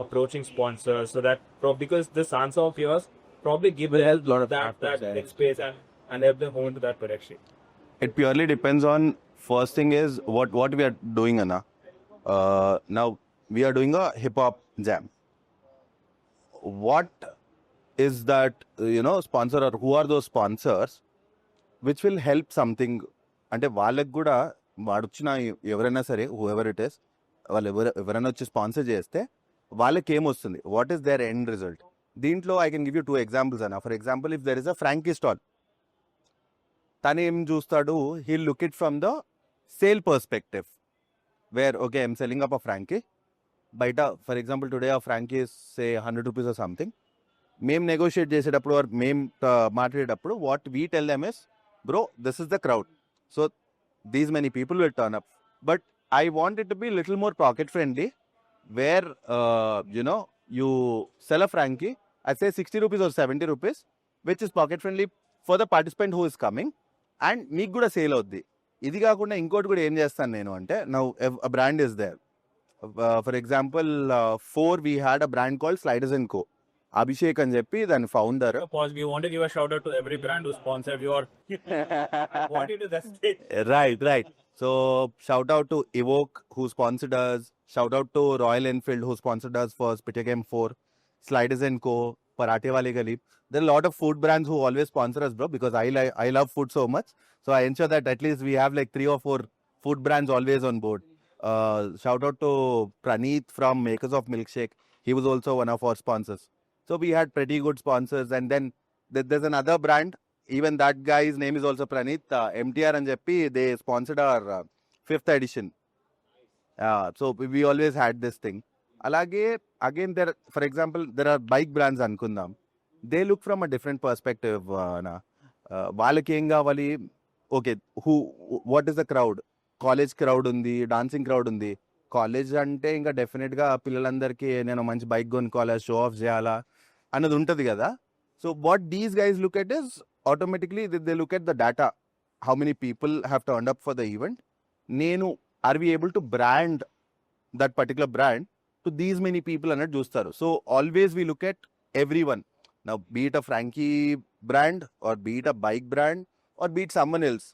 S1: approaching sponsors so that because this answer of yours probably give
S3: Will help a lot of
S1: that
S3: factors, yeah.
S1: space and help them move into that direction.
S4: It purely depends on, first thing is what we are doing, Anna. Now we are doing a hip hop jam. What is that, sponsor, or who are those sponsors which will help something? అంటే వాళ్ళకి కూడా వాడొచ్చిన ఎవరైనా సరే whoever it is, వాళ్ళు ఎవరైనా వచ్చి sponsor చేస్తే వాళ్ళకి ఏమొస్తుంది, what is their end result? దీంట్లో I can give you 2 examples అన్న. For example, if there is a frankie stall, తను ఏం చూస్తాడు, he'll look it from the sale perspective, where okay I'm selling up a frankie. బయట for example today ఆ frankie say 100 rupees or something. మేము negotiate చేసేటప్పుడు or మేము మాట్లాడేటప్పుడు what we tell them is, bro this is the crowd, so these many people will turn up, but I want it to be a little more pocket friendly, where you sell a frankie at say 60 rupees or 70 rupees, which is pocket friendly for the participant who is coming, and meeku kuda sale avuddi. Idi kaakunda inkoti kuda em chestanu nenu ante, now a brand is there. For example, 4 we had a brand called Sliders & Co. Abhishek అని చెప్పి దాని founder.
S1: Pause. We want to give a shout out to every brand who sponsored your. Want you to that stage.
S4: Right. So shout out to Evoke who sponsored us. Shout out to Royal Enfield who sponsored us for Spitting Game 4. Sliders & Co. Parathe Wale Gali. There are a lot of food brands who always sponsor us, bro, because I love food so much. So I ensure that at least we have like 3 or 4 food brands always on board. Shout out to Praneeth from Makers of Milkshake. He was also one of our sponsors. So we had pretty good sponsors, and then there's another brand. Even that guy's name is also Praneeth. MTR and Jeppi, they sponsored our 5th edition. So we always had this thing. Alage, again, for example, there are bike brands ankundam. They look from a different perspective. వాళ్ళకి ఏం కావాలి, okay what is the crowd? College crowd ఉంది, dancing crowd ఉంది. College అంటే ఇంకా డెఫినెట్గా పిల్లలందరికీ నేను మంచి బైక్ కొనుక్కోవాలా, షో ఆఫ్ చేయాలా అన్నది ఉంటుంది కదా. So what these guys look at is automatically they look at the data, how many people have turned up for the event. Are we able to brand that particular brand to these many people అన్నట్టు చూస్తారు. So always we look at every one. Now be it a Frankie brand or be it a bike brand or be it someone else,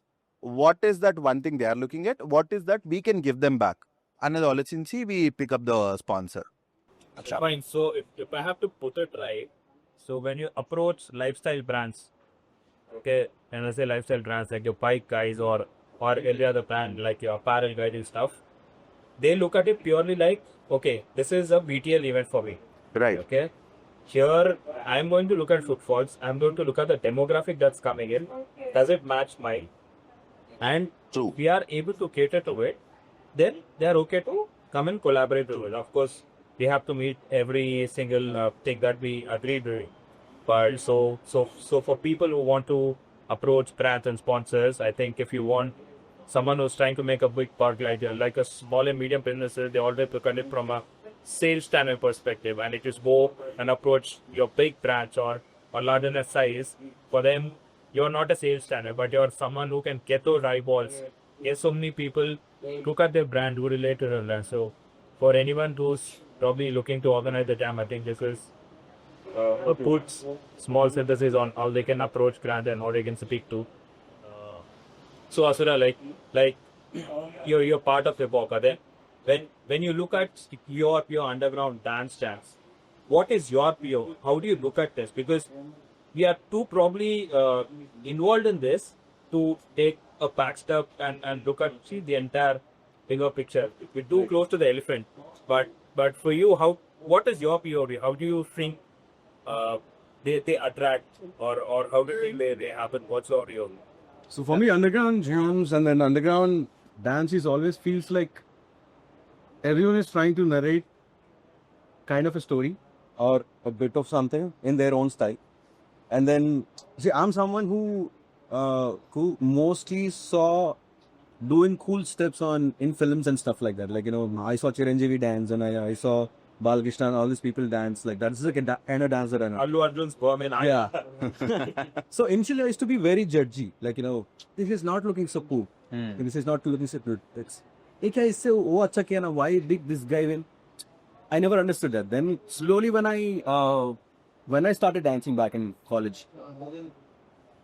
S4: what is that one thing they are looking at, what is that we can give them back అన్నది ఆలోచించి we pick up the sponsor.
S1: Fine. So if I have to put it right, so when you approach lifestyle brands, okay, and I say lifestyle brands like your bike guys or every other brand like your apparel guys and stuff, they look at it purely like, okay, this is a BTL event for me.
S4: Right.
S1: Okay. Here I'm going to look at footfalls, I'm going to look at the demographic that's coming in. Does it match mine? And
S4: True.
S1: we are able to cater to it, then they are okay to come and collaborate with it. Of course, we have to meet every single thing that we agreed with. But so for people who want to approach brands and sponsors, I think if you want someone who's trying to make a big part like a small and medium businesses, they always look at it from a sales channel perspective, and it is go and approach your big branch or larger than size. For them, you're not a sales channel, but you're someone who can get those eyeballs. Yes, so many people look at their brand, who relate to their brand. So for anyone who's probably looking to organize the jam, I think this is puts small synthesis on how they can approach brand and how they can speak to. So Asura, like you're part of the Boka there. When you look at your underground dance jams, what is your PO? How do you look at this? Because we are too probably involved in this to take a back step and look at see the entire bigger picture. We're too close to the elephant. But for you, what is your POV? How do you think uh, they attract or how do you think they happen? What's your POV?
S3: So for me, underground jams and then underground dance is always feels like everyone is trying to narrate kind of a story or a bit of something in their own style. And then, see, I'm someone who mostly saw doing cool steps in films and stuff like that. Like, I saw Chiranjeevi dance and I saw Balkrishna and all these people dance. Like, that's like a kind of dance that I know.
S1: Allu Arjun's perm in eye.
S3: Yeah. So initially I used to be very judgy. Like, this is not looking so cool. This is not looking so good. It's, why did this guy win? I never understood that. Then slowly when I started dancing back in college,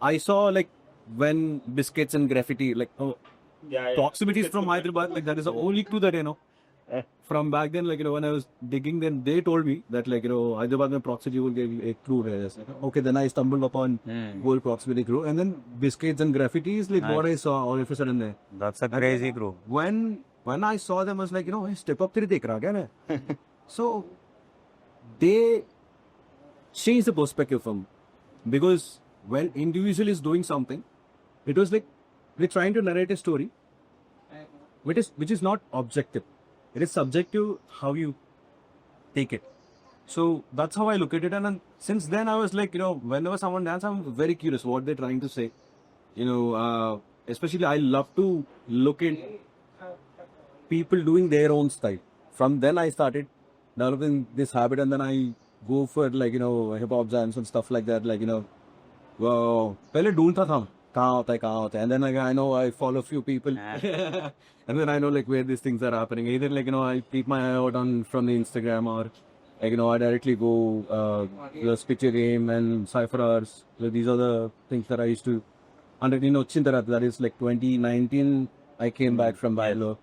S3: I saw like when biscuits and graffiti, like proximity is from Hyderabad, like that is the only clue that I know. From back then, like, when I was digging, then they told me that, like, Hyderabad mein proximity will give a clue here. Okay, then I stumbled upon whole proximity crew, and then biscuits and graffiti is like what I saw all of a sudden there.
S2: That's a crazy crew.
S3: When I saw them, I was like, hey, step up, teri dekh raha kya main? So they changed the perspective from, because when individual is doing something, it was like we're trying to narrate a story, which is not objective. It is subjective how you take it. So that's how I look at it. And then since then I was like, whenever someone dances, I'm very curious what they're trying to say. Especially I love to look at people doing their own style. From then I started developing this habit, and then I go for like, hip hop jams and stuff like that. Like, पहले ढूंढता था कहाँ होता है, and then like, I know I follow a few people, and then I know like where these things are happening. Either like, I keep my eye out from the Instagram, or like, I directly go the picture game and cypher hours. So these are the things that I used to. And Chintarat, that is like 2019. I came back from Bangalore,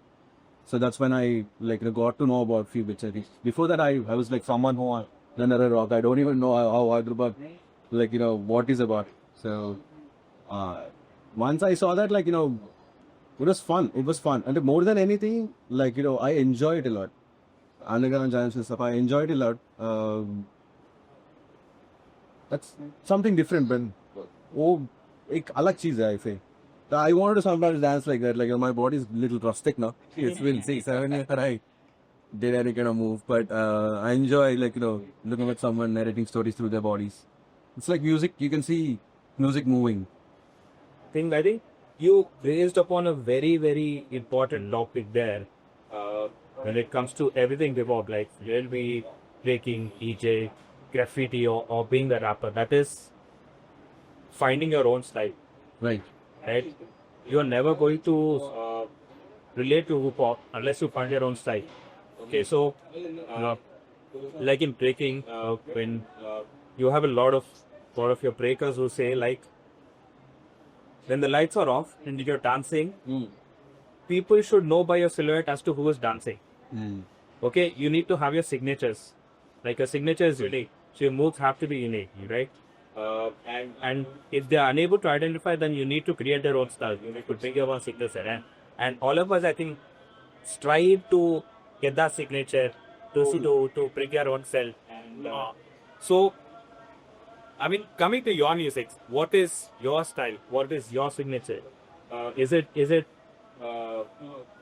S3: so that's when I like got to know about few bits. Before that, I was like someone who another rock. I don't even know how Hyderabad, like, what is about. So once I saw that, like, it was fun. It was fun, and more than anything, like, I enjoy it a lot. Underground jams and stuff, I enjoy it a lot. That's something different, but एक अलग चीज है, I feel. I wanted to sometimes dance like that. Like, my body is a little rustic now. It's been 6-7 years that I did any kind of move, but I enjoy, like, looking at someone narrating stories through their bodies. It's like music. You can see music moving.
S1: I think you raised upon a very, very important topic there when it comes to everything hip-hop, like LB, breaking, DJ, graffiti, or being the rapper. That is finding your own style.
S3: Right.
S1: Right? You're never going to relate to hip-hop unless you find your own style. Okay, so like in breaking, when you have a lot of your breakers who say, like, when the lights are off and you're dancing, people should know by your silhouette as to who is dancing. Okay, you need to have your signatures. Like, your signature is unique, so your moves have to be unique, right? And if they are unable to identify, then you need to create their own style. You need to bring your own signature. And all of us, I think, strive to get that signature, to bring your own self. And so, I mean, coming to your music, what is your style? What is your signature? Is it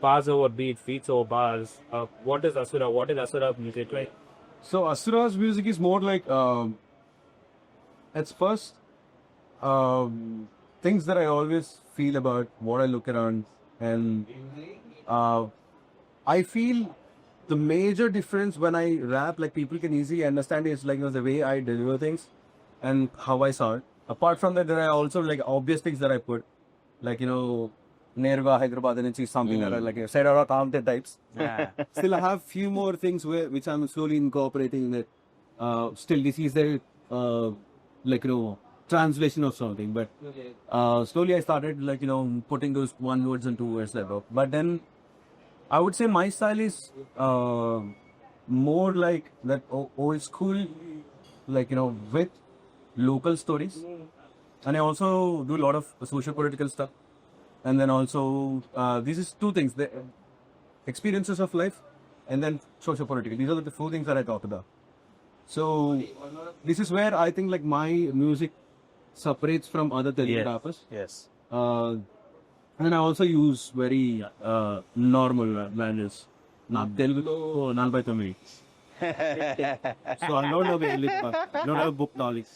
S1: bars over beats over bars? What is Asura? What is Asura music like?
S3: So Asura's music is more like at first things that I always feel about what I look around, and I feel the major difference when I rap, like, people can easily understand, is like, the way I deliver things and how I sound. Apart from that, there are also like obvious things that I put, like, Nerva, Hyderabad, and it's something that I like I said, are counted types.
S2: Yeah.
S3: Still, I have few more things which I'm slowly incorporating. That still, this is the like, translation of something. But slowly, I started, like, putting those one words and two words like that. But then, I would say my style is more like that old school, like, with local stories. And I also do a lot of social political stuff. And then also, this is two things, the experiences of life and then social political. These are the four things that I talk about. So this is where I think like my music separates from other Telugu rappers.
S2: Yes.
S3: And I also use very normal language. Not Telugu, Nalbai Tamil. So I don't have I don't have book knowledge.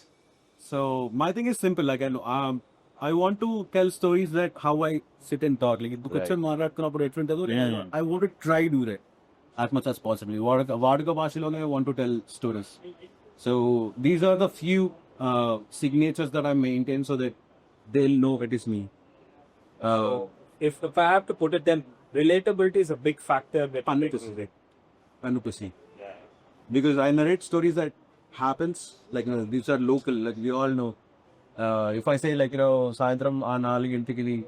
S3: So my thing is simple. Like I want to tell stories that how I sit and talk. Like I want to try do that as much as possible. Vaduka Bhashaloge I want to tell stories. So these are the few signatures that I maintain so that they'll know it is me.
S1: If I have to put it, then relatability is a big factor with
S3: 100%. Because I narrate stories that happens, like, these are local, like we all know. If I say, like, Saintram Anali Intikini,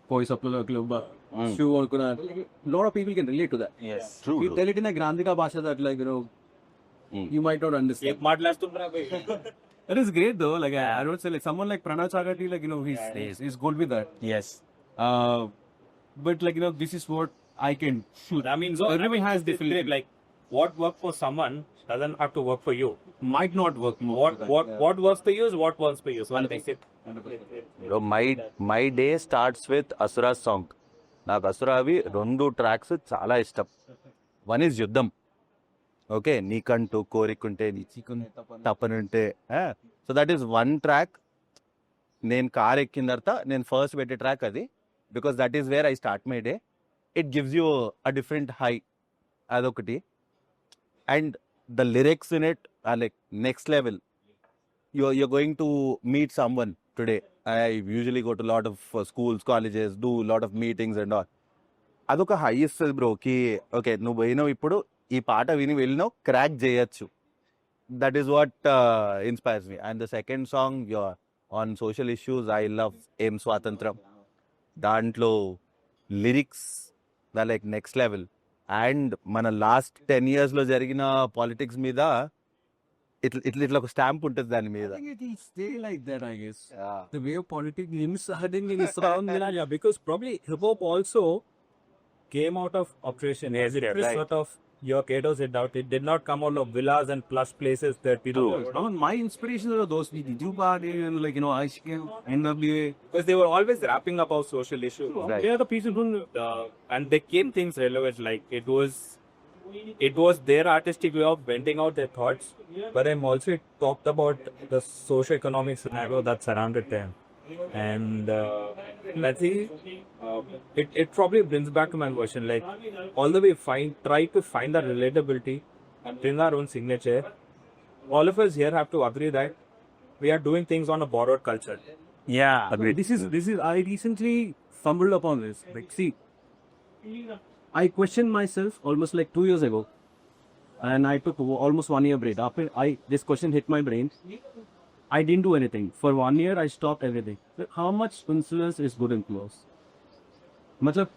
S3: Poi Sapula Club, Shoe or Kuna, a lot of people can relate to that.
S2: Yes.
S4: True.
S3: You tell it in a Grandika Bhasha that, like, you might not understand. That is great though. Like, I don't say, like, someone like Pranav Chagati, like, he's good with that.
S2: Yes.
S3: But, like, this is what I can shoot.
S1: I mean, so
S3: everyone has different.
S1: great. Like, what works for someone doesn't have to work for you.
S3: Might not work.
S1: What works for you is what works for you. So I'll take it.
S4: Bro, my day starts with Asura's song. నాకు అసురావి 2 tracks చాలా ఇష్టం. One is యుద్ధం. Okay, నీకంటూ కోరికుంటే నీ చీకునే తపనుంటే. So that is 1 track. నేను కార్ ఎక్కిన తర్వాత నేను ఫస్ట్ పెట్టే ట్రాక్ అది. Because that is where I start my day. It gives you a different high. అదొకటి. And the lyrics in it are like next level. You're going to meet someone today. I usually go to a lot of schools, colleges, do a lot of meetings and all. అదొక high ఇస్తుంది bro కి. Okay, నువ్వు పోయినావు, ఇప్పుడు ఈ పాట విని వెళ్ళినావు, crack చేయొచ్చు. That is what inspires me. And the second song on social issues, I love ఏం స్వాతంత్రం. దాంట్లో lyrics the like next level. And మన లాస్ట్ 10 years లో జరిగిన పాలిటిక్స్ మీద ఇట్లా ఒక స్టాంప్ ఉంటుంది దాని మీద.
S3: I think it will stay like that, I guess.
S4: Yeah.
S3: The way of politics lives suddenly is around
S1: Yeah, because probably hip hop also came out of operation.
S4: Yes,
S1: It
S4: right.
S1: sort of your Katos it out. It did not come out of villas and plush places that people.
S3: My inspirations are those people. Jupari and like, ICM, NWA.
S1: Because they were always rapping about social issues.
S4: Right.
S1: They are the people who, and they came things relevant. Like it was their artistic way of venting out their thoughts. But I'm also talked about the socio-economic scenario that surrounded them. And let's see, it probably brings back to my version. Like, although we try to find that relatability and bring our own signature, all of us here have to agree that we are doing things on a borrowed culture.
S2: Yeah.
S3: This is, I recently stumbled upon this. Like, see, I questioned myself almost like 2 years ago. And I took almost 1 year break. After this question hit my brain, I didn't do anything. For 1 year, I stopped everything. But how much influence is good influence? Matlab,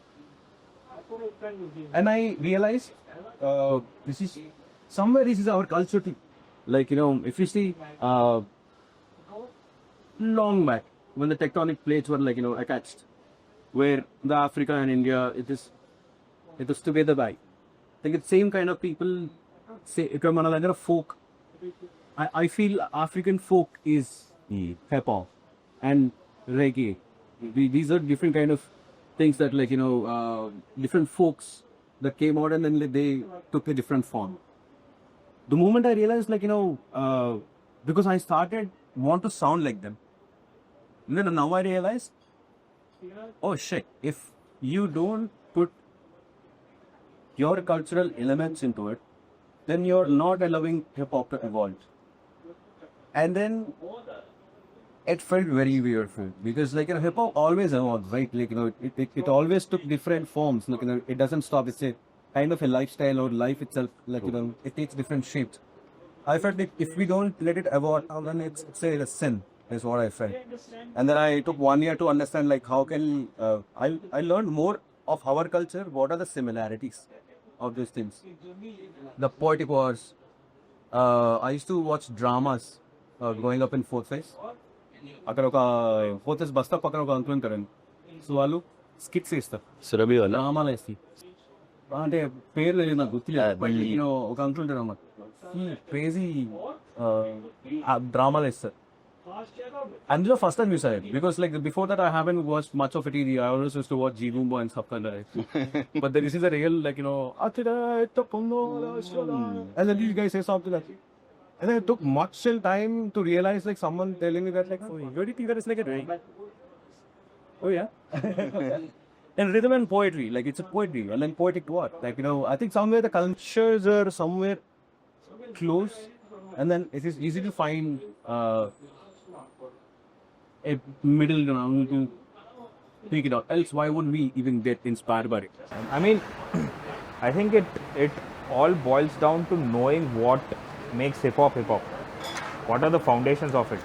S3: and I realized this is our culture too. Like, if you see long back when the tectonic plates were like, attached, where the Africa and India, it was together by. I think it's same kind of people say, if I'm another folk, I feel African folk is hip hop and reggae. These are different kind of things that, like, different folks that came out and then they took a different form. The moment I realized, like, because I started want to sound like them. And then now I realized, oh shit, if you don't put your cultural elements into it, then you're not allowing hip hop to evolve. And then it felt very weird for me because, like, hip hop always evolves, right? Like, it always took different forms. Like, it doesn't stop. It's a kind of a lifestyle or life itself. Like, it takes different shapes. I felt like if we don't let it evolve, then it's a sin. Is what I felt. And then I took 1 year to understand, like, how can I learned more of our culture. What are the similarities? of these things. The poetic wars. I used to watch dramas growing up in fourth phase. అక్కడ ఒక fourth phase bus stop పక్కన ఒక uncle ఉంటారండి. So వాళ్ళు skits వేస్తారు,
S4: Surabhi wala.
S3: డ్రామాలు వేస్తాయి. అంటే పేరు తెలియదు నాకు, గుర్తులేదు. బట్ ఒక అంకుల్ ఉంటారు అన్నమాట, క్రేజీ డ్రామాలు వేస్తారు. అందులో ఫస్ట్ టైం చూసాను, because like before that I haven't watch much of it. I always used to watch Zee boombo and stuff like that. But this is a real, like, and then these guys say something like, and then it took much still time to realize, like, someone telling me that, like, oh, you already think that it's like a drink. Oh yeah. And rhythm and poetry, like, it's a poetry, and then poetic what? Like, I think somewhere the cultures are somewhere close, and then it is easy to find a middle ground to take it out. Else, why would we even get inspired by it?
S1: I mean, I think it all boils down to knowing what makes hip hop. What are the foundations of it?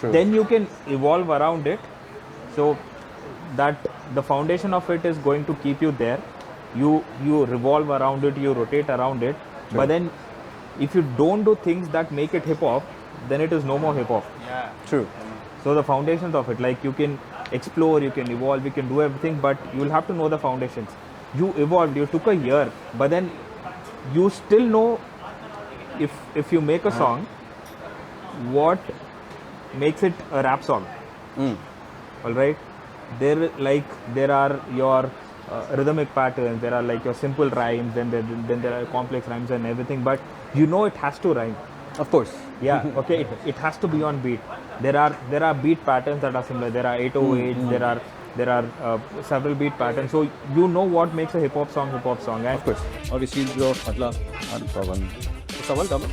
S4: True.
S1: Then you can evolve around it. So that the foundation of it is going to keep you there. You revolve around it, you rotate around it. But then if you don't do things that make it hip hop, then it is no more hip hop.
S4: True.
S1: So the foundations of it, like, you can explore, you can evolve, you can do everything, but you'll have to know the foundations. You evolved, you took a year, but then you still know, if you make a song, what makes it a rap song. All right, there are your rhythmic patterns, there are like your simple rhymes, then there are complex rhymes and everything, but it has to rhyme.
S3: Of course.
S1: Yeah, okay, it has to be on beat. There are beat patterns that are similar. There are 808s, there are several beat patterns. So you know what makes a hip hop song. And
S3: Of course. Or you see, bro, Atla.
S4: Pawan.
S3: Someone come.